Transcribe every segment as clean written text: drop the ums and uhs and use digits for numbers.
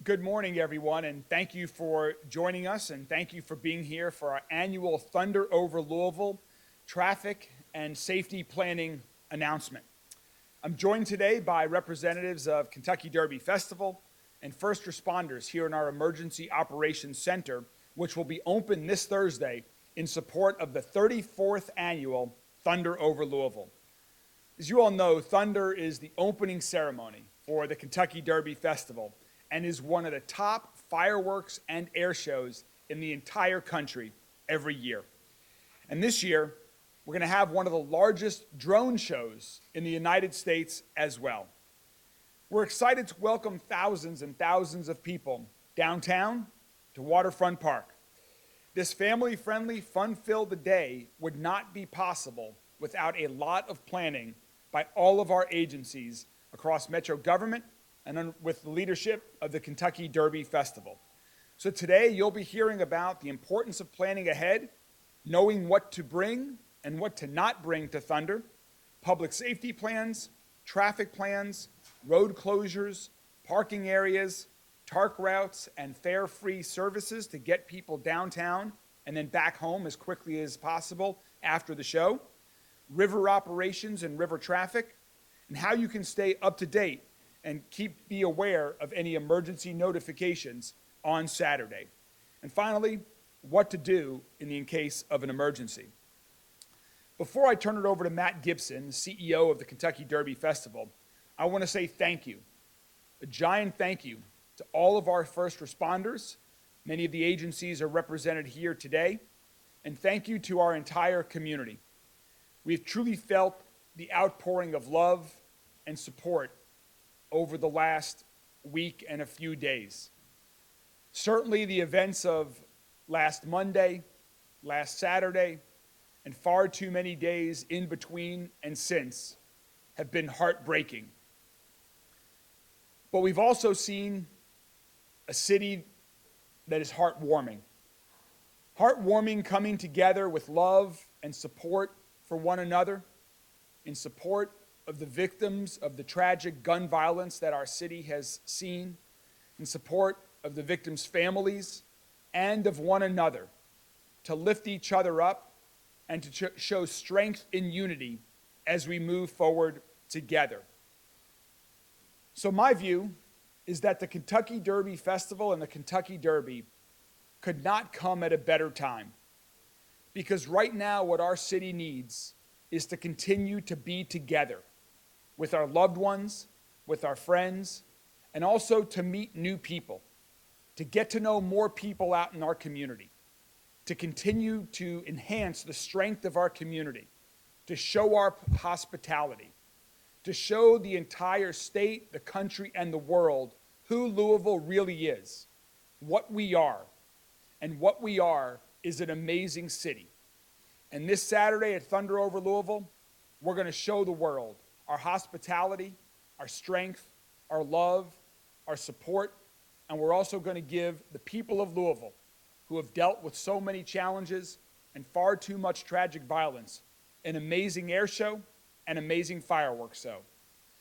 Good morning, everyone, and thank you for joining us, and thank you for being here for our annual Thunder Over Louisville traffic and safety planning announcement. I'm joined today by representatives of Kentucky Derby Festival and first responders here in our Emergency Operations Center, which will be open this Thursday in support of the 34th annual Thunder Over Louisville. As you all know, Thunder is the opening ceremony for the Kentucky Derby Festival and is one of the top fireworks and air shows in the entire country every year. And this year, we're going to have one of the largest drone shows in the United States as well. We're excited to welcome thousands and thousands of people downtown to Waterfront Park. This family-friendly, fun-filled day would not be possible without a lot of planning by all of our agencies across Metro government and with the leadership of the Kentucky Derby Festival. So today you'll be hearing about the importance of planning ahead, knowing what to bring and what to not bring to Thunder, public safety plans, traffic plans, road closures, parking areas, TARC routes, and fare-free services to get people downtown and then back home as quickly as possible after the show, river operations and river traffic, and how you can stay up to date and be aware of any emergency notifications on Saturday. And finally, what to do in the case of an emergency. Before I turn it over to Matt Gibson, the CEO of the Kentucky Derby Festival, I want to say thank you, a giant thank you to all of our first responders. Many of the agencies are represented here today, and thank you to our entire community. We've truly felt the outpouring of love and support over the last week and a few days. Certainly the events of last Monday, last Saturday, and far too many days in between and since have been heartbreaking. But we've also seen a city that is heartwarming. Heartwarming, coming together with love and support for one another, in support of the victims of the tragic gun violence that our city has seen, in support of the victims' families and of one another, to lift each other up and to show strength in unity as we move forward together. So my view is that the Kentucky Derby Festival and the Kentucky Derby could not come at a better time, because right now what our city needs is to continue to be together with our loved ones, with our friends, and also to meet new people, to get to know more people out in our community, to continue to enhance the strength of our community, to show our hospitality, to show the entire state, the country, and the world who Louisville really is, what we are. And what we are is an amazing city. And this Saturday at Thunder Over Louisville, we're going to show the world our hospitality, our strength, our love, our support, and we're also going to give the people of Louisville, who have dealt with so many challenges and far too much tragic violence, an amazing air show and amazing fireworks show.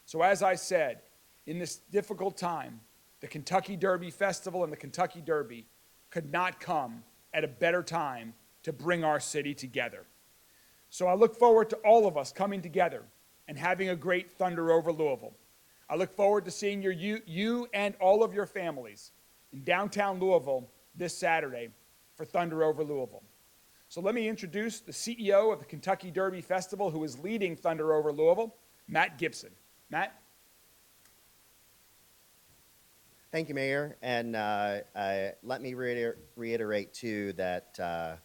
So as I said, in this difficult time, the Kentucky Derby Festival and the Kentucky Derby could not come at a better time to bring our city together. So I look forward to all of us coming together and having a great Thunder Over Louisville. I look forward to seeing you and all of your families in downtown Louisville this Saturday for Thunder Over Louisville. So let me introduce the CEO of the Kentucky Derby Festival, who is leading Thunder Over Louisville, Matt Gibson. Matt? Thank you, Mayor. And let me reiterate, too, that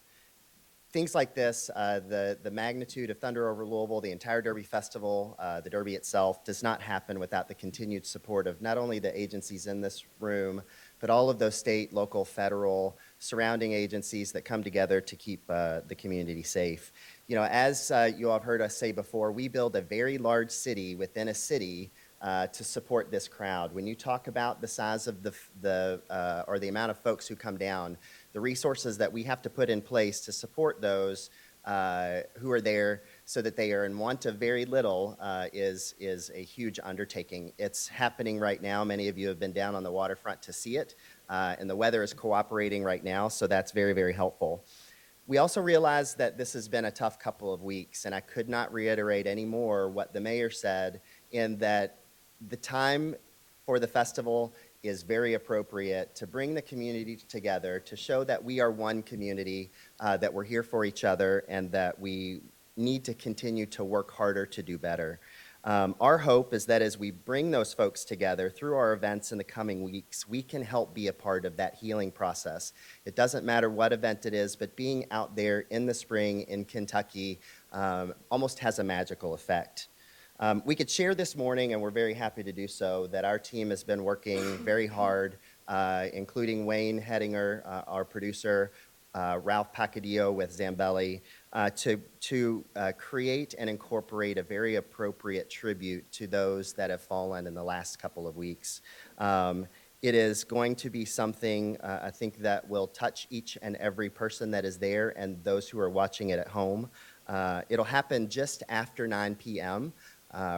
things like this, the magnitude of Thunder Over Louisville, the entire Derby Festival, the Derby itself, does not happen without the continued support of not only the agencies in this room, but all of those state, local, federal, surrounding agencies that come together to keep the community safe. You know, as you all have heard us say before, we build a very large city within a city to support this crowd. When you talk about the size of the amount of folks who come down, the resources that we have to put in place to support those who are there, so that they are in want of very little is a huge undertaking. It's happening right now. Many of you have been down on the waterfront to see it, and the weather is cooperating right now, so that's very, very helpful. We also realize that this has been a tough couple of weeks, and I could not reiterate any more what the mayor said, in that the time for the festival is very appropriate to bring the community together, to show that we are one community, that we're here for each other, and that we need to continue to work harder to do better. Our hope is that as we bring those folks together through our events in the coming weeks, we can help be a part of that healing process. It doesn't matter what event it is, but being out there in the spring in Kentucky almost has a magical effect. We could share this morning, and we're very happy to do so, that our team has been working very hard, including Wayne Hedinger, our producer, Ralph Pacadillo with Zambelli, to create and incorporate a very appropriate tribute to those that have fallen in the last couple of weeks. It is going to be something, I think, that will touch each and every person that is there and those who are watching it at home. It'll happen just after 9 p.m.,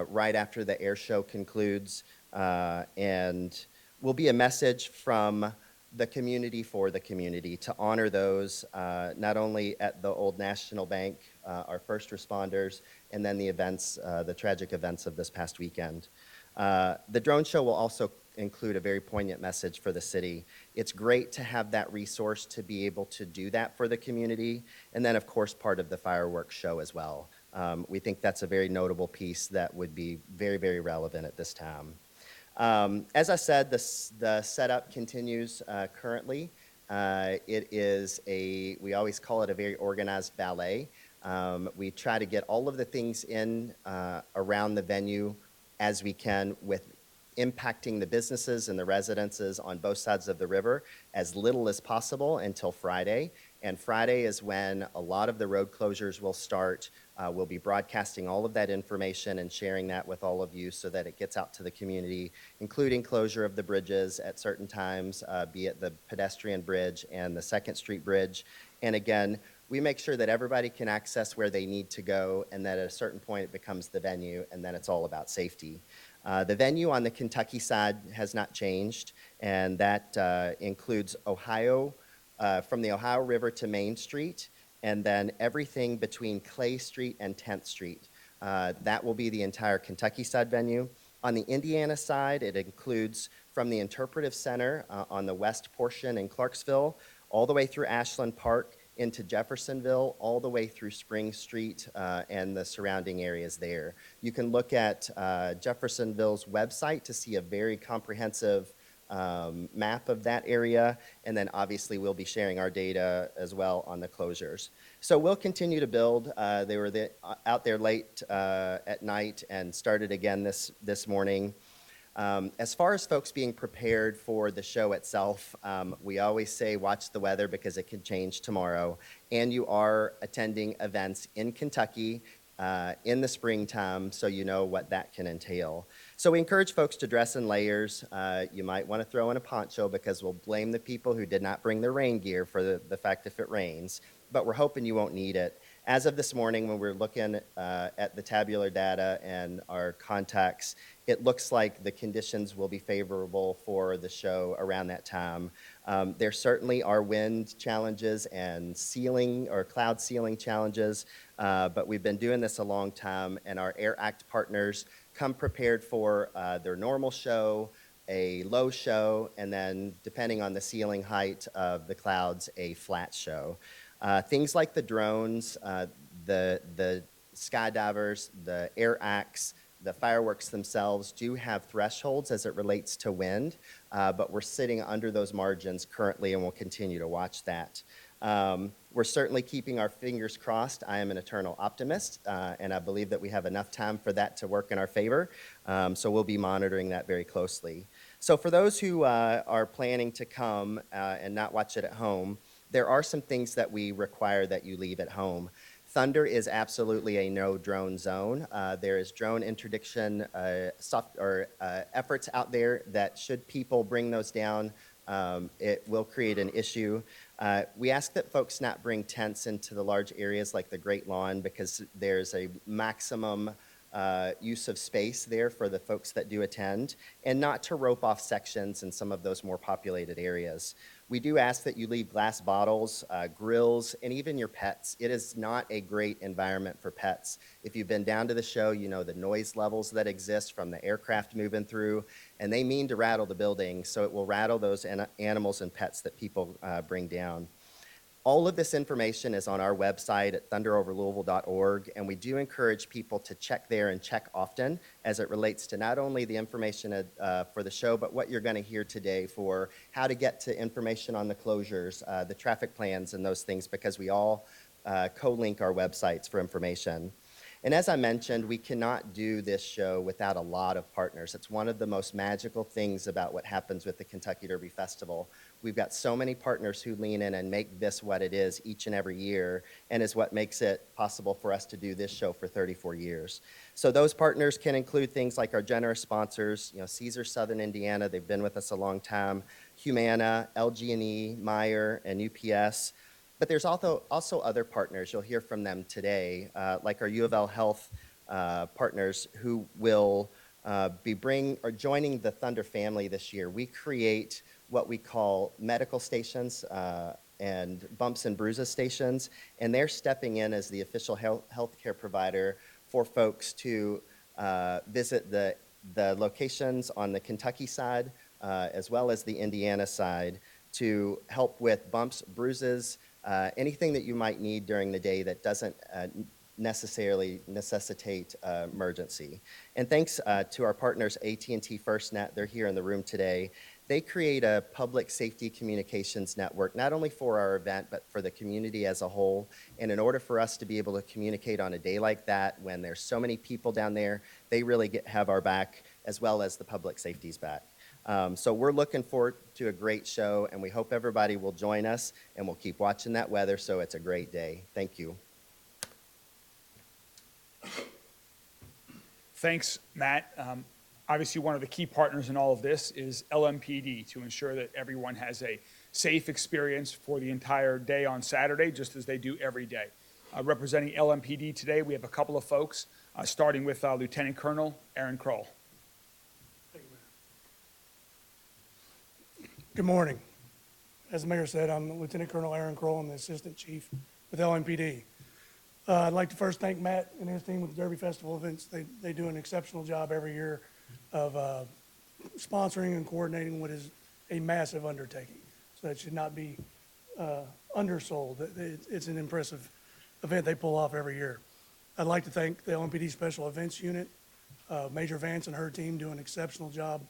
right after the air show concludes, and will be a message from the community for the community to honor those not only at the Old National Bank, our first responders, and then the events, the tragic events of this past weekend. The drone show will also include a very poignant message for the city. It's great to have that resource to be able to do that for the community, and then of course part of the fireworks show as well. We think that's a very notable piece that would be very, very relevant at this time. As I said, the setup continues currently. It is we always call it a very organized ballet. We try to get all of the things in around the venue as we can, with impacting the businesses and the residences on both sides of the river as little as possible until Friday. And Friday is when a lot of the road closures will start. We'll be broadcasting all of that information and sharing that with all of you so that it gets out to the community, including closure of the bridges at certain times, be it the pedestrian bridge and the 2nd Street Bridge. And again, we make sure that everybody can access where they need to go, and that at a certain point it becomes the venue, and then it's all about safety. The venue on the Kentucky side has not changed, and that includes Ohio, from the Ohio River to Main Street, and then everything between Clay Street and 10th Street. That will be the entire Kentucky side venue. On the Indiana side, it includes from the Interpretive Center on the west portion in Clarksville, all the way through Ashland Park into Jeffersonville, all the way through Spring Street and the surrounding areas there. You can look at Jeffersonville's website to see a very comprehensive map of that area, and then obviously we'll be sharing our data as well on the closures. So we'll continue to build. They were out there late at night and started again this morning. As far as folks being prepared for the show itself, we always say watch the weather because it can change tomorrow, and you are attending events in Kentucky in the springtime, so you know what that can entail. So we encourage folks to dress in layers. You might want to throw in a poncho because we'll blame the people who did not bring their rain gear for the fact if it rains, but we're hoping you won't need it. As of this morning, when we're looking at the tabular data and our contacts, it looks like the conditions will be favorable for the show around that time. There certainly are wind challenges and ceiling or cloud ceiling challenges, but we've been doing this a long time, and our Air Act partners come prepared for their normal show, a low show, and then depending on the ceiling height of the clouds, a flat show. Things like the drones, the skydivers, the air acts, the fireworks themselves do have thresholds as it relates to wind, but we're sitting under those margins currently, and we'll continue to watch that. We're certainly keeping our fingers crossed. I am an eternal optimist, and I believe that we have enough time for that to work in our favor, so we'll be monitoring that very closely. So for those who are planning to come and not watch it at home, there are some things that we require that you leave at home. Thunder is absolutely a no drone zone. There is drone interdiction efforts out there that should people bring those down it will create an issue. We ask that folks not bring tents into the large areas like the Great Lawn because there's a maximum use of space there for the folks that do attend, and not to rope off sections in some of those more populated areas. We do ask that you leave glass bottles, grills, and even your pets. It is not a great environment for pets. If you've been down to the show, you know the noise levels that exist from the aircraft moving through, and they mean to rattle the building, so it will rattle those animals and pets that people bring down. All of this information is on our website at thunderoverlouisville.org, and we do encourage people to check there and check often as it relates to not only the information for the show, but what you're going to hear today for how to get to information on the closures, the traffic plans, and those things, because we all co-link our websites for information. And as I mentioned, we cannot do this show without a lot of partners. It's one of the most magical things about what happens with the Kentucky Derby Festival. We've got so many partners who lean in and make this what it is each and every year, and is what makes it possible for us to do this show for 34 years. So those partners can include things like our generous sponsors, Caesar Southern Indiana, they've been with us a long time, Humana, LG&E, Meyer, and UPS. But there's also other partners. You'll hear from them today, like our UofL Health partners who will be joining the Thunder family this year. We create what we call medical stations and bumps and bruises stations, and they're stepping in as the official healthcare provider for folks to visit the locations on the Kentucky side as well as the Indiana side to help with bumps, bruises, anything that you might need during the day that doesn't necessarily necessitate emergency. And thanks to our partners, AT&T FirstNet, they're here in the room today. They create a public safety communications network, not only for our event, but for the community as a whole. And in order for us to be able to communicate on a day like that, when there's so many people down there, they really have our back, as well as the public safety's back. So we're looking forward to a great show, and we hope everybody will join us, and we'll keep watching that weather so it's a great day. Thank you. Thanks, Matt. Obviously, one of the key partners in all of this is LMPD to ensure that everyone has a safe experience for the entire day on Saturday, just as they do every day. Representing LMPD today, we have a couple of folks, starting with Lieutenant Colonel Aaron Crowell. Good morning. As the mayor said, I'm Lieutenant Colonel Aaron Crowell. I'm the Assistant Chief with LMPD. I'd like to first thank Matt and his team with the Derby Festival events. They do an exceptional job every year of sponsoring and coordinating what is a massive undertaking. So it should not be undersold. It's an impressive event they pull off every year. I'd like to thank the LMPD Special Events Unit. Major Vance and her team do an exceptional job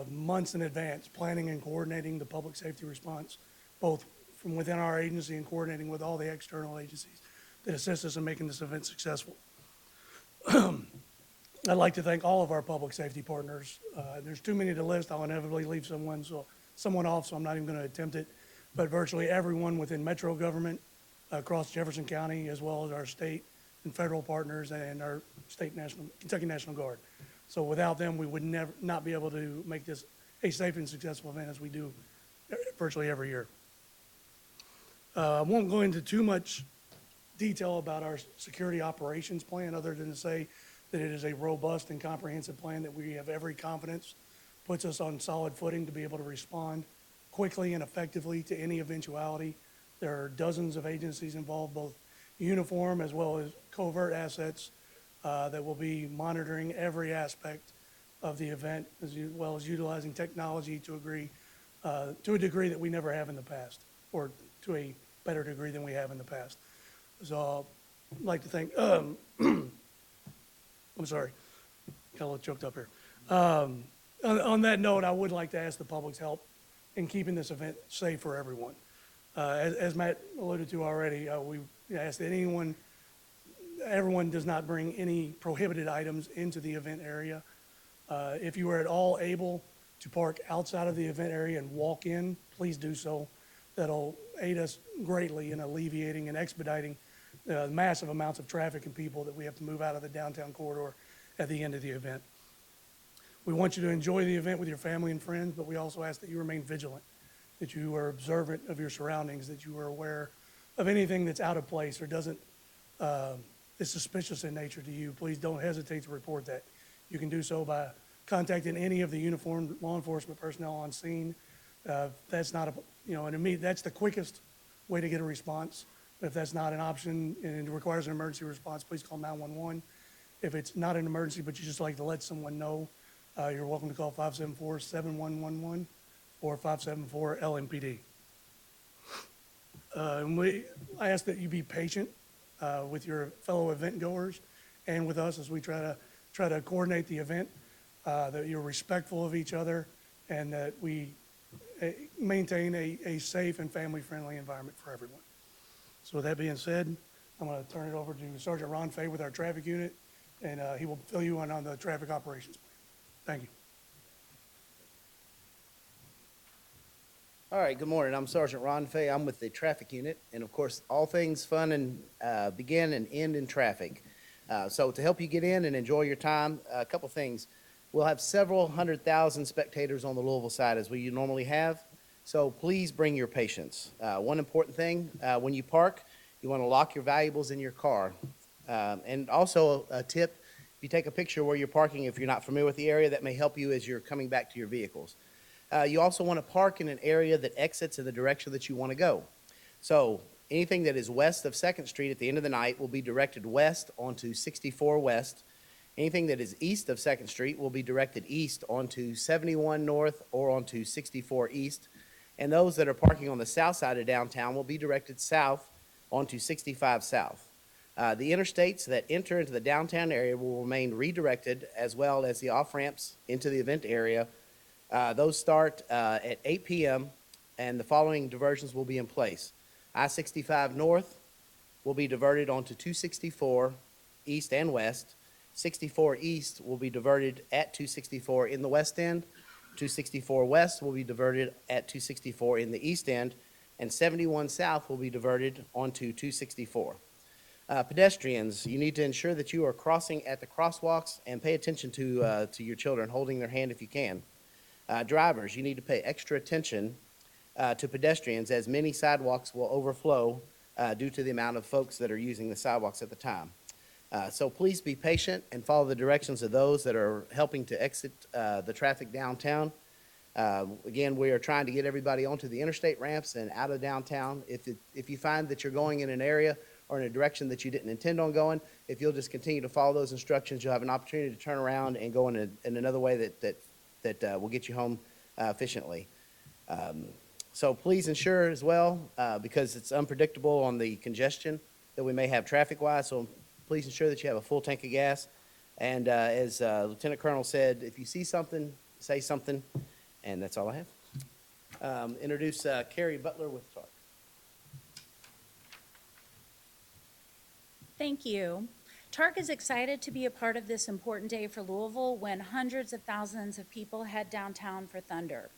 months in advance, planning and coordinating the public safety response, both from within our agency and coordinating with all the external agencies that assist us in making this event successful. I'd like to thank all of our public safety partners. There's too many to list. I'll inevitably leave someone off, so I'm not even going to attempt it. But virtually everyone within metro government across Jefferson County, as well as our state and federal partners and our Kentucky National Guard. So without them, we would not be able to make this a safe and successful event as we do virtually every year. I won't go into too much detail about our security operations plan, other than to say that it is a robust and comprehensive plan that we have every confidence puts us on solid footing to be able to respond quickly and effectively to any eventuality. There are dozens of agencies involved, both uniform as well as covert assets, that will be monitoring every aspect of the event, as well as utilizing technology to a degree that we never have in the past, or to a better degree than we have in the past. So I'd like to thank, I'm sorry, got a little choked up here. On that note, I would like to ask the public's help in keeping this event safe for everyone. As Matt alluded to already, we ask that everyone does not bring any prohibited items into the event area. If you are at all able to park outside of the event area and walk in, please do so. That'll aid us greatly in alleviating and expediting massive amounts of traffic and people that we have to move out of the downtown corridor at the end of the event. We want you to enjoy the event with your family and friends, but we also ask that you remain vigilant that you are observant of your surroundings, that you are aware of anything that's out of place or doesn't, is suspicious in nature to you. Please don't hesitate to report that. You can do so by contacting any of the uniformed law enforcement personnel on scene. That's not that's the quickest way to get a response. But if that's not an option and it requires an emergency response, please call 911. If it's not an emergency, but you just like to let someone know, you're welcome to call 574-7111 or 574-LMPD. I ask that you be patient with your fellow event goers and with us as we try to coordinate the event, that you're respectful of each other, and that we maintain a safe and family-friendly environment for everyone. So with that being said, I'm going to turn it over to Sergeant Ron Faye with our traffic unit, and he will fill you in on the traffic operations plan. Thank you. All right, good morning. I'm Sergeant Ron Faye. I'm with the traffic unit, and of course, all things fun and begin and end in traffic. So to help you get in and enjoy your time, a couple things. We'll have several 100,000 spectators on the Louisville side as we normally have. So please bring your patience. One important thing, when you park, you want to lock your valuables in your car. And also a tip, if you take a picture where you're parking, if you're not familiar with the area, that may help you as you're coming back to your vehicles. You also want to park in an area that exits in the direction that you want to go. So anything that is west of 2nd Street at the end of the night will be directed west onto 64 West. Anything that is east of 2nd Street will be directed east onto 71 North or onto 64 East. And those that are parking on the south side of downtown will be directed south onto 65 South. The interstates that enter into the downtown area will remain redirected, as well as the off-ramps into the event area. Those start at 8 p.m., and the following diversions will be in place. I-65 North will be diverted onto 264 East and West. 64 East will be diverted at 264 in the west end. 264 West will be diverted at 264 in the east end, and 71 South will be diverted onto 264. Pedestrians, you need to ensure that you are crossing at the crosswalks and pay attention to your children, holding their hand if you can. Drivers, you need to pay extra attention to pedestrians, as many sidewalks will overflow due to the amount of folks that are using the sidewalks at the time. So please be patient and follow the directions of those that are helping to exit the traffic downtown. Again, we are trying to get everybody onto the interstate ramps and out of downtown. If you find that you're going in an area or in a direction that you didn't intend on going, if you'll just continue to follow those instructions, you'll have an opportunity to turn around and go in another way that will get you home efficiently. So please ensure as well, because it's unpredictable on the congestion that we may have traffic-wise, so please ensure that you have a full tank of gas. And as Lieutenant Colonel said, if you see something, say something, and that's all I have. Introduce Carrie Butler with TARC. Thank you. TARC is excited to be a part of this important day for Louisville when hundreds of thousands of people head downtown for Thunder.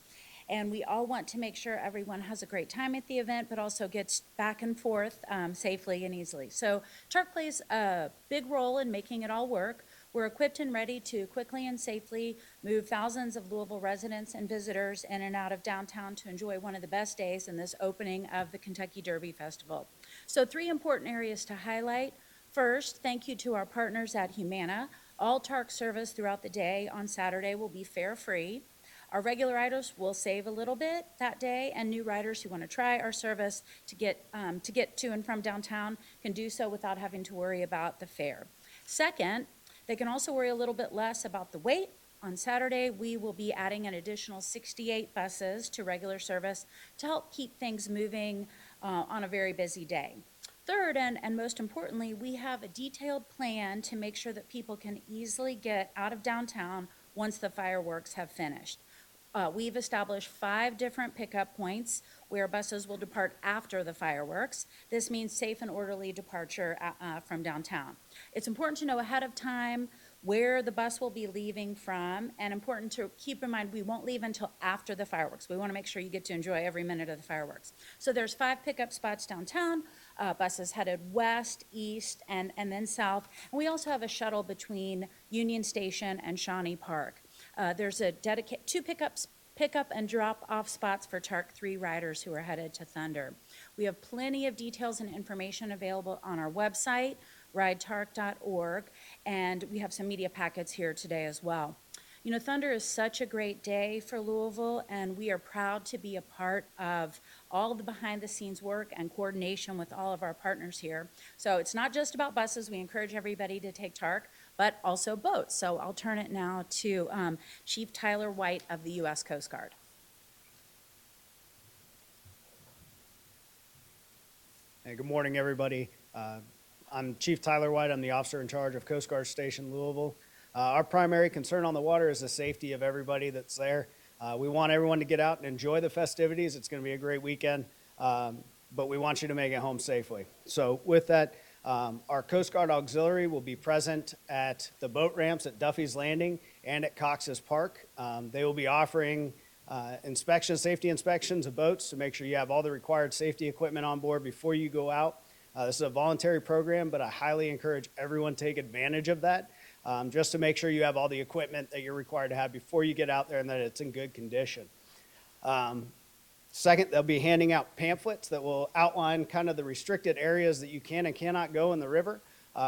And we all want to make sure everyone has a great time at the event, but also gets back and forth safely and easily. So TARC plays a big role in making it all work. We're equipped and ready to quickly and safely move thousands of Louisville residents and visitors in and out of downtown to enjoy one of the best days in this opening of the Kentucky Derby Festival. So 3 important areas to highlight. First, thank you to our partners at Humana. All TARC service throughout the day on Saturday will be fare-free. Our regular riders will save a little bit that day, and new riders who want to try our service to get to and from downtown can do so without having to worry about the fare. Second, they can also worry a little bit less about the wait. On Saturday, we will be adding an additional 68 buses to regular service to help keep things moving on a very busy day. Third, and most importantly, we have a detailed plan to make sure that people can easily get out of downtown once the fireworks have finished. We've established 5 different pickup points where buses will depart after the fireworks. This means safe and orderly departure from downtown. It's important to know ahead of time where the bus will be leaving from, and important to keep in mind we won't leave until after the fireworks. We want to make sure you get to enjoy every minute of the fireworks. So there's 5 pickup spots downtown, buses headed west, east, and then south. And we also have a shuttle between Union Station and Shawnee Park. There's a 2 pickup pickup and drop-off spots for TARC 3 riders who are headed to Thunder. We have plenty of details and information available on our website, ridetarc.org, and we have some media packets here today as well. You know, Thunder is such a great day for Louisville, and we are proud to be a part of all the behind-the-scenes work and coordination with all of our partners here. So it's not just about buses. We encourage everybody to take TARC, but also boats. So I'll turn it now to Chief Tyler White of the U.S. Coast Guard. Hey, good morning, everybody. I'm Chief Tyler White. I'm the officer in charge of Coast Guard Station Louisville. Our primary concern on the water is the safety of everybody that's there. We want everyone to get out and enjoy the festivities. It's going to be a great weekend, but we want you to make it home safely. So with that, our Coast Guard Auxiliary will be present at the boat ramps at Duffy's Landing and at Cox's Park. They will be offering safety inspections of boats to make sure you have all the required safety equipment on board before you go out. This is a voluntary program, but I highly encourage everyone to take advantage of that. Just to make sure you have all the equipment that you're required to have before you get out there and that it's in good condition. Second, they'll be handing out pamphlets that will outline kind of the restricted areas that you can and cannot go in the river.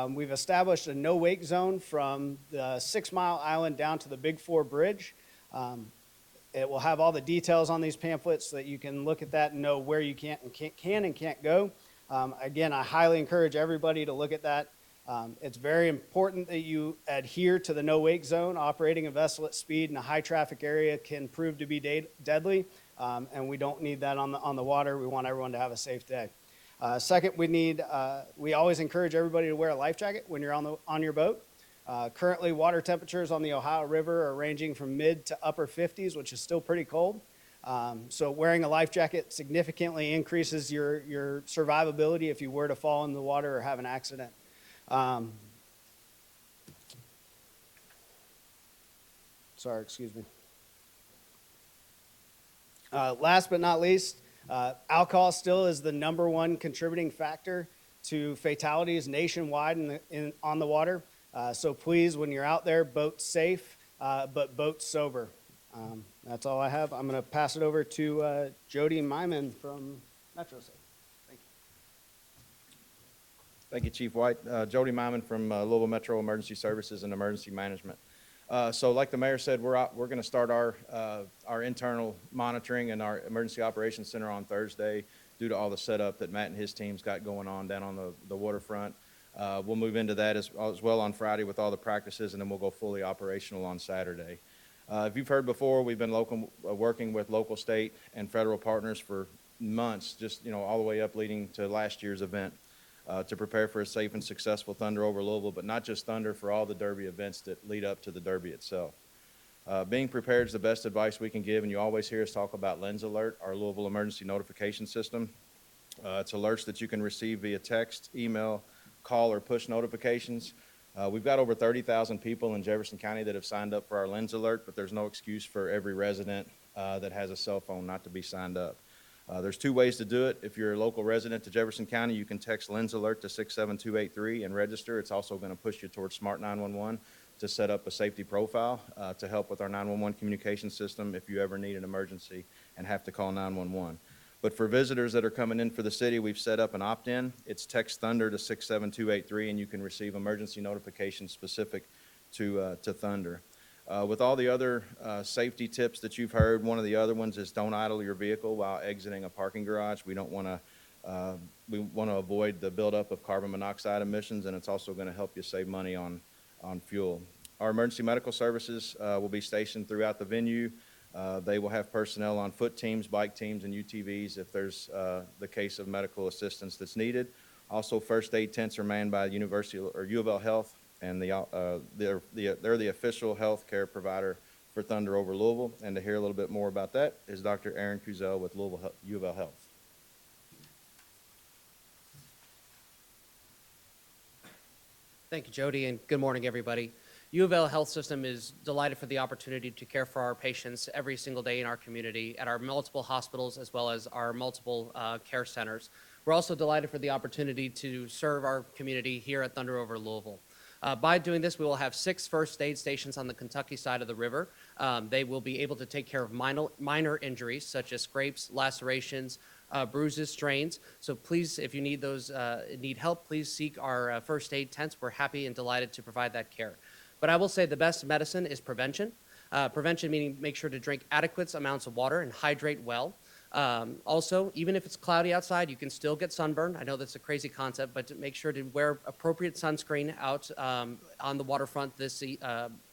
We've established a no-wake zone from the 6 Mile Island down to the Big Four Bridge. It will have all the details on these pamphlets so that you can look at that and know where you can and can't go. Again, I highly encourage everybody to look at that. It's very important that you adhere to the no-wake zone. Operating a vessel at speed in a high-traffic area can prove to be deadly, and we don't need that on the water. We want everyone to have a safe day. Second, we always encourage everybody to wear a life jacket when you're on your boat. Currently, water temperatures on the Ohio River are ranging from mid to upper 50s, which is still pretty cold. So wearing a life jacket significantly increases your survivability if you were to fall in the water or have an accident. Excuse me. Last but not least, alcohol still is the #1 contributing factor to fatalities nationwide on the water. So please, when you're out there, boat safe, but boat sober. That's all I have. I'm going to pass it over to Jody Myman from MetroSafe. Thank you, Chief White. Jody Myman from Louisville Metro Emergency Services and Emergency Management. So like the mayor said, we're going to start our internal monitoring and our Emergency Operations Center on Thursday due to all the setup that Matt and his team's got going on down on the waterfront. We'll move into that as well on Friday with all the practices, and then we'll go fully operational on Saturday. If you've heard before, we've been working with local, state, and federal partners for months, just all the way up leading to last year's event. To prepare for a safe and successful Thunder over Louisville, but not just Thunder, for all the Derby events that lead up to the Derby itself. Being prepared is the best advice we can give, and you always hear us talk about Lens Alert, our Louisville emergency notification system. It's alerts that you can receive via text, email, call, or push notifications. We've got over 30,000 people in Jefferson County that have signed up for our Lens Alert, but there's no excuse for every resident that has a cell phone not to be signed up. There's 2 ways to do it. If you're a local resident to Jefferson County, you can text Lens Alert to 67283 and register. It's also going to push you towards Smart 911 to set up a safety profile to help with our 911 communication system if you ever need an emergency and have to call 911. But for visitors that are coming in for the city, we've set up an opt-in. It's text Thunder to 67283, and you can receive emergency notifications specific to Thunder. With all the other safety tips that you've heard, one of the other ones is don't idle your vehicle while exiting a parking garage. We want to avoid the buildup of carbon monoxide emissions, and it's also going to help you save money on fuel. Our emergency medical services will be stationed throughout the venue. They will have personnel on foot teams, bike teams, and UTVs if there's the case of medical assistance that's needed. Also, first aid tents are manned by UofL Health, and they're the official health care provider for Thunder over Louisville. And to hear a little bit more about that is Dr. Aaron Kuzel with UofL Health. Thank you, Jody, and good morning, everybody. UofL Health System is delighted for the opportunity to care for our patients every single day in our community at our multiple hospitals as well as our multiple care centers. We're also delighted for the opportunity to serve our community here at Thunder over Louisville. By doing this, we will have 6 first aid stations on the Kentucky side of the river. They will be able to take care of minor injuries such as scrapes, lacerations, bruises, strains. So please, if you need need help, please seek our first aid tents. We're happy and delighted to provide that care. But I will say the best medicine is prevention. Prevention meaning make sure to drink adequate amounts of water and hydrate well. Also, even if it's cloudy outside, you can still get sunburned. I know that's a crazy concept, but to make sure to wear appropriate sunscreen out on the waterfront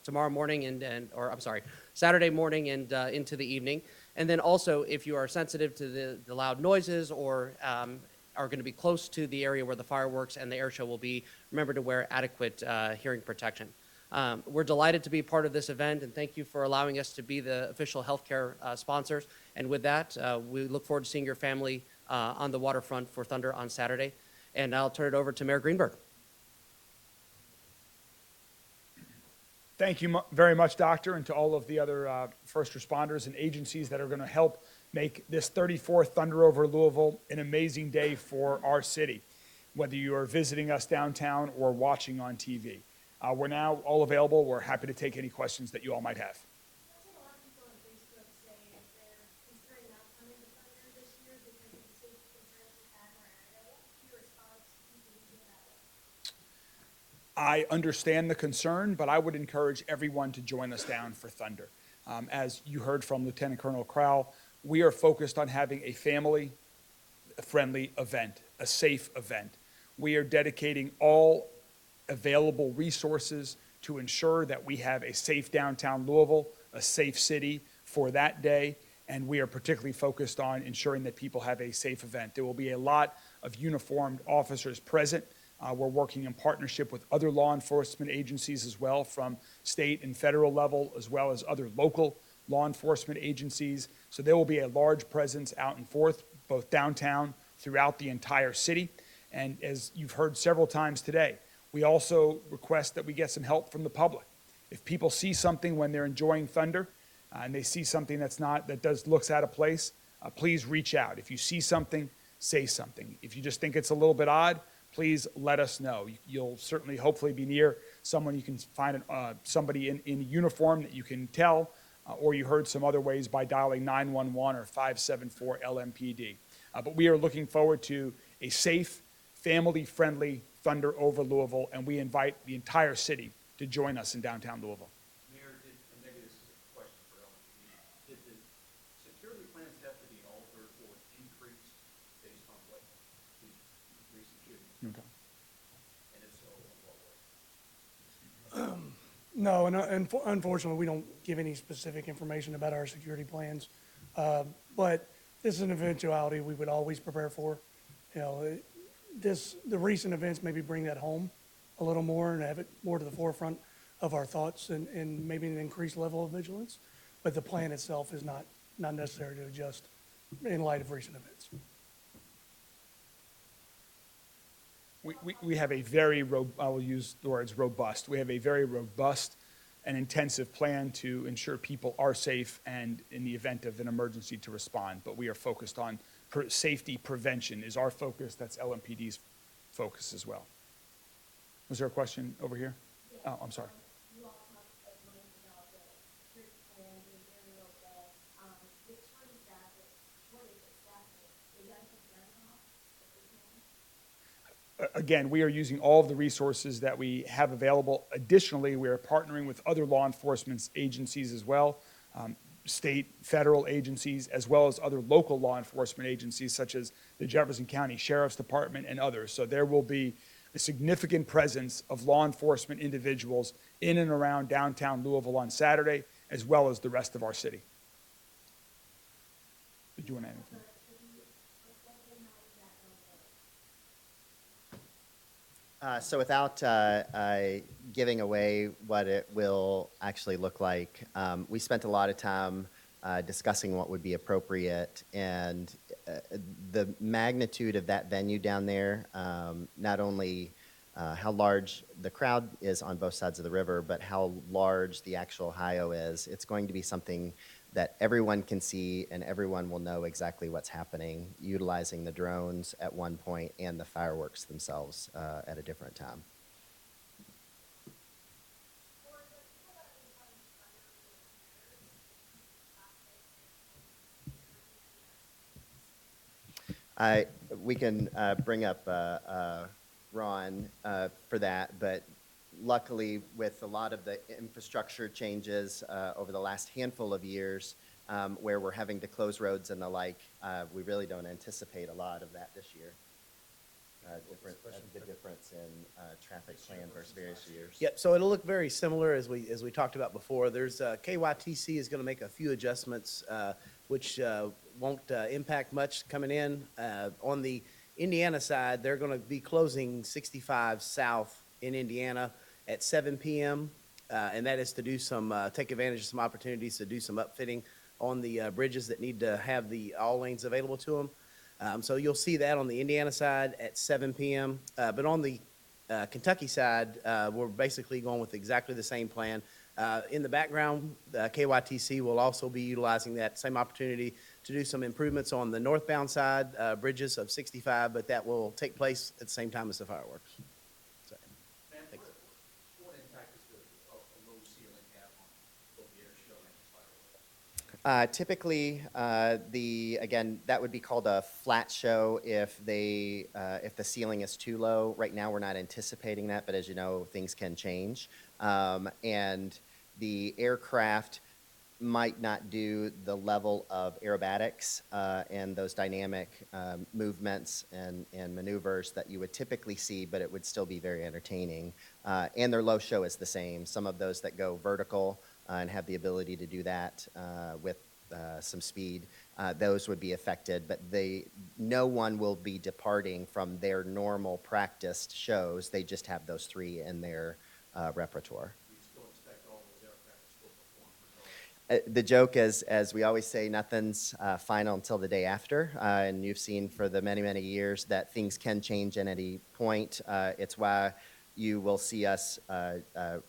tomorrow morning Saturday morning and into the evening. And then also, if you are sensitive to the loud noises or are going to be close to the area where the fireworks and the air show will be, remember to wear adequate hearing protection. We're delighted to be part of this event, and thank you for allowing us to be the official healthcare sponsors. And with that, we look forward to seeing your family on the waterfront for Thunder on Saturday. And I'll turn it over to Mayor Greenberg. Thank you very much, Doctor, and to all of the other first responders and agencies that are going to help make this 34th Thunder over Louisville an amazing day for our city, whether you are visiting us downtown or watching on TV. We're now all available. We're happy to take any questions that you all might have. I've seen a lot of people on Facebook saying that they're considering not coming to Thunder this year because of the safety concerns we have in our area. What's your response to that? I understand the concern, but I would encourage everyone to join us down for Thunder. As you heard from Lieutenant Colonel Crowell, we are focused on having a family-friendly event, a safe event. We are dedicating all available resources to ensure that we have a safe downtown Louisville, a safe city for that day, and we are particularly focused on ensuring that people have a safe event. There will be a lot of uniformed officers present. We're working in partnership with other law enforcement agencies as well, from state and federal level, as well as other local law enforcement agencies. So there will be a large presence out and forth, both downtown, throughout the entire city. And as you've heard several times today, we also request that we get some help from the public. If people see something when they're enjoying Thunder and they see something that looks out of place, please reach out. If you see something, say something. If you just think it's a little bit odd, please let us know. You'll certainly, hopefully, be near someone you can find somebody in uniform that you can tell, or you heard some other ways by dialing 911 or 574 LMPD. But we are looking forward to a safe, family-friendly Thunder over Louisville, and we invite the entire city to join us in downtown Louisville. Mayor, and maybe this is a question for LMPD, did the security plans have to be altered or increased based on what the recent shootings? Okay. And if so, in what way? No, and unfortunately, we don't give any specific information about our security plans. But this is an eventuality we would always prepare for. You know, the recent events maybe bring that home a little more and have it more to the forefront of our thoughts and maybe an increased level of vigilance. But the plan itself is not necessary to adjust in light of recent events. We have a very, I will use the words robust. We have a very robust and intensive plan to ensure people are safe and in the event of an emergency to respond. But we are focused on safety prevention is our focus. That's LMPD's focus as well. Was there a question over here? Oh, I'm sorry. You all talked at length about the security plan being very robust. With county staff, what is it staffing? Is that just enough at this moment? Again, we are using all of the resources that we have available. Additionally, we are partnering with other law enforcement agencies as well, state, federal agencies, as well as other local law enforcement agencies such as the Jefferson County Sheriff's Department and others. So there will be a significant presence of law enforcement individuals in and around downtown Louisville on Saturday, as well as the rest of our city. Did you want to add anything? So without giving away what it will actually look like, we spent a lot of time discussing what would be appropriate, and the magnitude of that venue down there, not only how large the crowd is on both sides of the river, but how large the actual Ohio is. It's going to be something that everyone can see and everyone will know exactly what's happening, utilizing the drones at one point and the fireworks themselves at a different time. We have a very robust and intensive plan to ensure people are safe and in the event of an emergency to respond. But we are looking forward to a safe, family-friendly Thunder over Louisville, and we invite the entire city to join us in downtown Louisville. We can bring up Ron for that, but luckily with a lot of the infrastructure changes over the last handful of years, where we're having to close roads and the like, we really don't anticipate a lot of that this year. The difference in traffic plan versus various years. Yep, so it'll look very similar as we talked about before. There's, KYTC is gonna make a few adjustments, which won't impact much coming in. On the Indiana side, they're gonna be closing 65 South in Indiana at 7 PM. And that is to do some, take advantage of some opportunities to do some upfitting on the bridges that need to have all lanes available to them. So you'll see that on the Indiana side at 7 PM. But on the Kentucky side, we're basically going with exactly the same plan. In the background, KYTC will also be utilizing that same opportunity to do some improvements on the northbound side, bridges of 65, but that will take place at the same time as the fireworks. So, And thanks. what impact does a low ceiling have on both the air show and the fireworks? Typically, again, that would be called a flat show if the ceiling is too low. Right now, we're not anticipating that, but as you know, things can change. And the aircraft might not do the level of aerobatics and those dynamic movements and maneuvers that you would typically see, but it would still be very entertaining. And their low show is the same. Some of those that go vertical and have the ability to do that with some speed, those would be affected, but no one will be departing from their normal practiced shows. They just have those three in their repertoire. Do you still expect all those aircraft to still perform for those? The joke is, as we always say, nothing's final until the day after, and you've seen for the many, many years that things can change at any point. It's why you will see us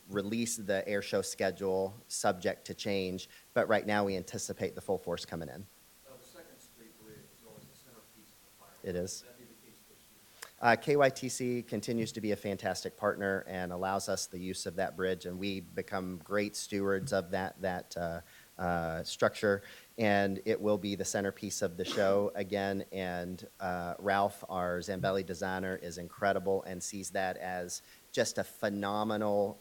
release the air show schedule subject to change, but right now we anticipate the full force coming in. The Second Street Bridge is always the centerpiece of the fireworks. It is. Will that be the case this year? KYTC continues to be a fantastic partner and allows us the use of that bridge, and we become great stewards of that structure, and it will be the centerpiece of the show again. And Ralph, our Zambelli designer, is incredible and sees that as just a phenomenal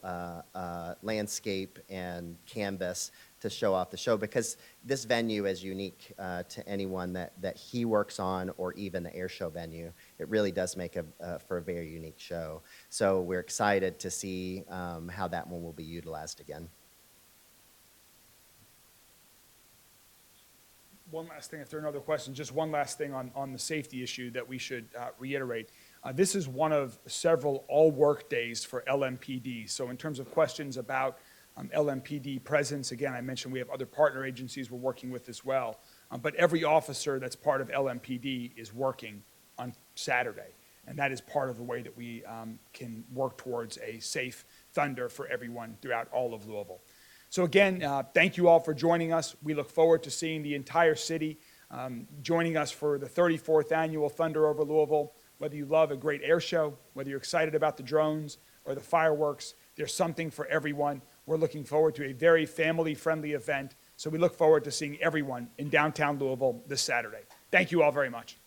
landscape and canvas to show off the show, because this venue is unique to anyone that he works on, or even the air show venue. It really does make for a very unique show. So we're excited to see how that one will be utilized again. One last thing, if there are no other questions, just one last thing on the safety issue that we should reiterate. This is one of several all-work days for LMPD. So in terms of questions about LMPD presence, again, I mentioned we have other partner agencies we're working with as well. But every officer that's part of LMPD is working on Saturday. And that is part of the way that we can work towards a safe Thunder for everyone throughout all of Louisville. So again, thank you all for joining us. We look forward to seeing the entire city joining us for the 34th annual Thunder over Louisville. Whether you love a great air show, whether you're excited about the drones or the fireworks, there's something for everyone. We're looking forward to a very family-friendly event. So we look forward to seeing everyone in downtown Louisville this Saturday. Thank you all very much.